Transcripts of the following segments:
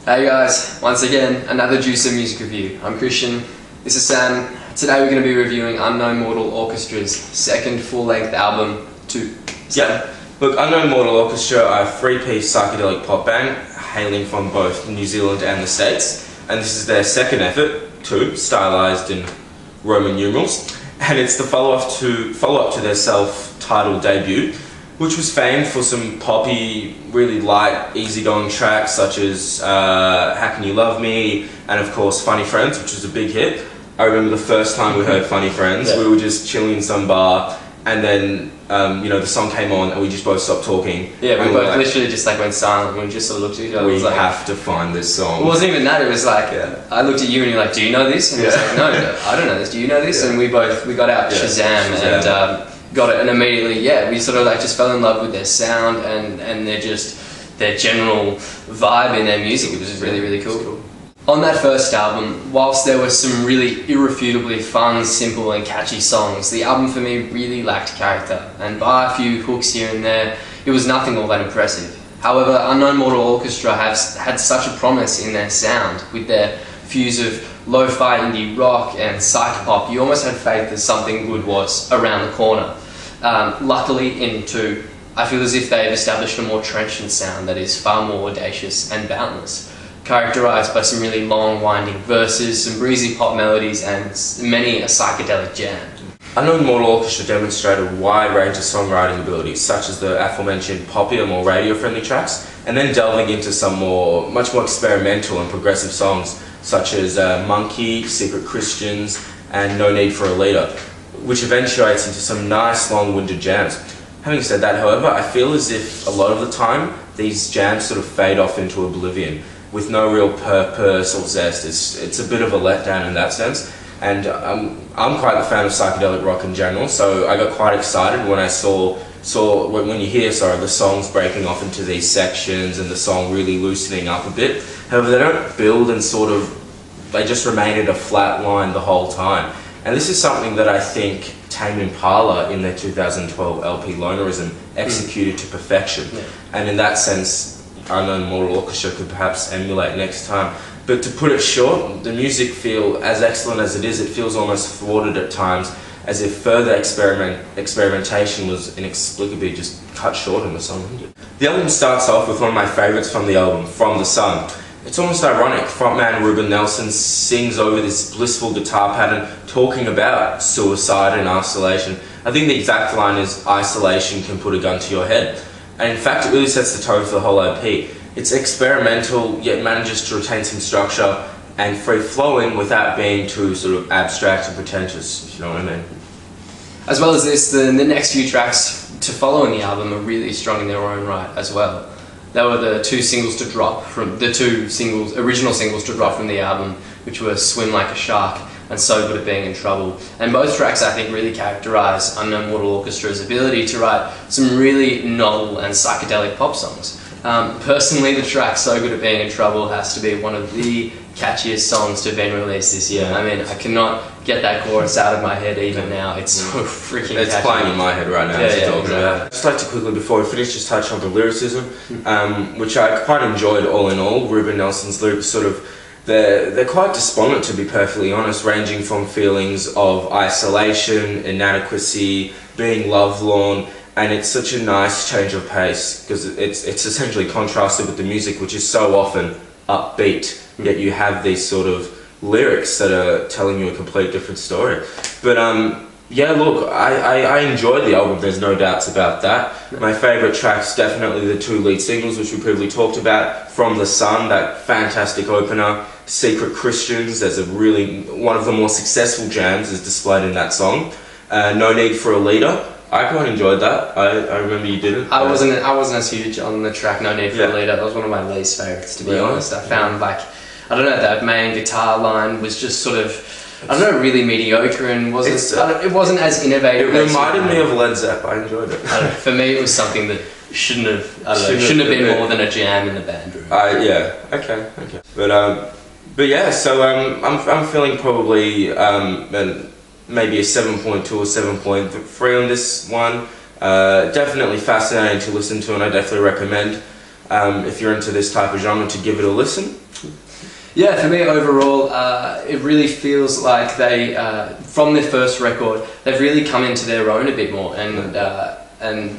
Hey guys, once again, another Juicer music review. I'm Christian, this is Sam. Today we're going to be reviewing Unknown Mortal Orchestra's second full-length album, 2. Yeah, look, Unknown Mortal Orchestra are a three-piece psychedelic pop band hailing from both New Zealand and the States, and this is their second effort, 2, stylized in Roman numerals, and it's the follow-up to their self-titled debut, which was famed for some poppy, really light, easygoing tracks such as How Can You Love Me, and of course Funny Friends, which was a big hit. I remember the first time we heard Funny Friends, we were just chilling in some bar, and then the song came on and we just both stopped talking. Yeah, we both literally just went silent and we just sort of looked at each other. We have to find this song. It wasn't even that, it was like, I looked at you and you're like, do you know this? And he was like, no, I don't know this, do you know this? And we got out Shazam and got it, and immediately, we sort of just fell in love with their sound and their general vibe in their music. It was just really, really cool. On that first album, whilst there were some really irrefutably fun, simple and catchy songs, the album for me really lacked character, and bar a few hooks here and there, it was nothing all that impressive. However, Unknown Mortal Orchestra had such a promise in their sound, with their fuse of lo-fi indie rock and psych pop. You almost had faith that something good was around the corner. Luckily, in 2, I feel as if they've established a more trenchant sound that is far more audacious and boundless, characterised by some really long, winding verses, some breezy pop melodies, and many a psychedelic jam. Unknown Mortal Orchestra demonstrate a wide range of songwriting abilities, such as the aforementioned poppier, more radio-friendly tracks, and then delving into some much more experimental and progressive songs, such as Monkey, Secret Christians, and No Need for a Leader, which eventuates into some nice long-winded jams. Having said that, however, I feel as if a lot of the time these jams sort of fade off into oblivion with no real purpose or zest. It's a bit of a letdown in that sense, and I'm quite a fan of psychedelic rock in general, so I got quite excited when I when you hear the songs breaking off into these sections and the song really loosening up a bit. However, they don't build and they just remain at a flat line the whole time. And this is something that I think Tame Impala in their 2012 LP Lonerism executed to perfection. Yeah. And in that sense, Unknown Mortal Orchestra could perhaps emulate next time. But to put it short, the music as excellent as it is, it feels almost thwarted at times, as if further experimentation was inexplicably just cut short in the song. The album starts off with one of my favourites from the album, From the Sun. It's almost ironic. Frontman Ruben Nelson sings over this blissful guitar pattern talking about suicide and isolation. I think the exact line is, isolation can put a gun to your head. And in fact, it really sets the tone for the whole EP. It's experimental, yet manages to retain some structure and free-flowing without being too abstract and pretentious, if you know what I mean. As well as this, the next few tracks to follow in the album are really strong in their own right as well. They were the original singles to drop from the album, which were Swim Like a Shark and So Good at Being in Trouble. And both tracks, I think, really characterise Unknown Mortal Orchestra's ability to write some really novel and psychedelic pop songs. Personally, the track So Good at Being in Trouble has to be one of the catchiest songs to have been released this year. I mean, I cannot get that chorus out of my head even now. It's so freaking catchy. It's playing in my head right now. I'd just like to quickly, before we finish, just touch on the lyricism, which I quite enjoyed all in all. Ruben Nelson's lyrics they're quite despondent, to be perfectly honest, ranging from feelings of isolation, inadequacy, being lovelorn, and it's such a nice change of pace because it's essentially contrasted with the music, which is so often upbeat, yet you have these lyrics that are telling you a complete different story. But look, I enjoyed the album, there's no doubts about that. My favourite tracks, definitely the 2 lead singles, which we previously talked about. From the Sun, that fantastic opener. Secret Christians, there's one of the more successful jams is displayed in that song. No Need for a Leader, I quite enjoyed that. I remember you didn't. I wasn't as huge on the track No Need for a Leader. That was one of my least favourites, to be honest. I found that main guitar line was just really mediocre and it wasn't as innovative. It reminded me of Led Zepp. I enjoyed it. For me, it was something that shouldn't have been more than a jam in the band room. Okay. But yeah, so I'm feeling probably maybe a 7.2 or 7.3 on this one. Definitely fascinating to listen to, and I definitely recommend if you're into this type of genre to give it a listen. Yeah, for me overall, it really feels like they, from their first record, they've really come into their own a bit more and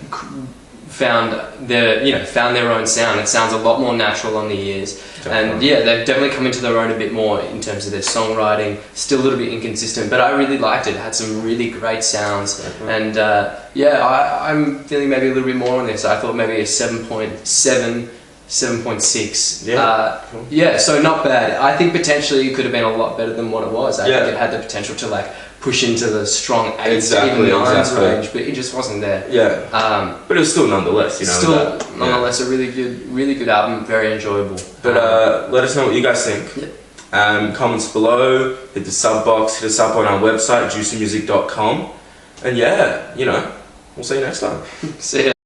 found their own sound. It sounds a lot more natural on the ears, and yeah, they've definitely come into their own a bit more in terms of their songwriting. Still a little bit inconsistent, but I really liked it. It had some really great sounds, and I'm feeling maybe a little bit more on this. I thought maybe a 7.7. 7.6. Yeah, so not bad. I think potentially it could have been a lot better than what it was. I think it had the potential to like push into the strong 8s, even 9s range, but it just wasn't there. Yeah. But it was still nonetheless, you know. Nonetheless, a really good album, very enjoyable. But let us know what you guys think. Comments below, hit the sub box, hit us up on our website, juicymusic.com. And yeah, you know, we'll see you next time. See ya.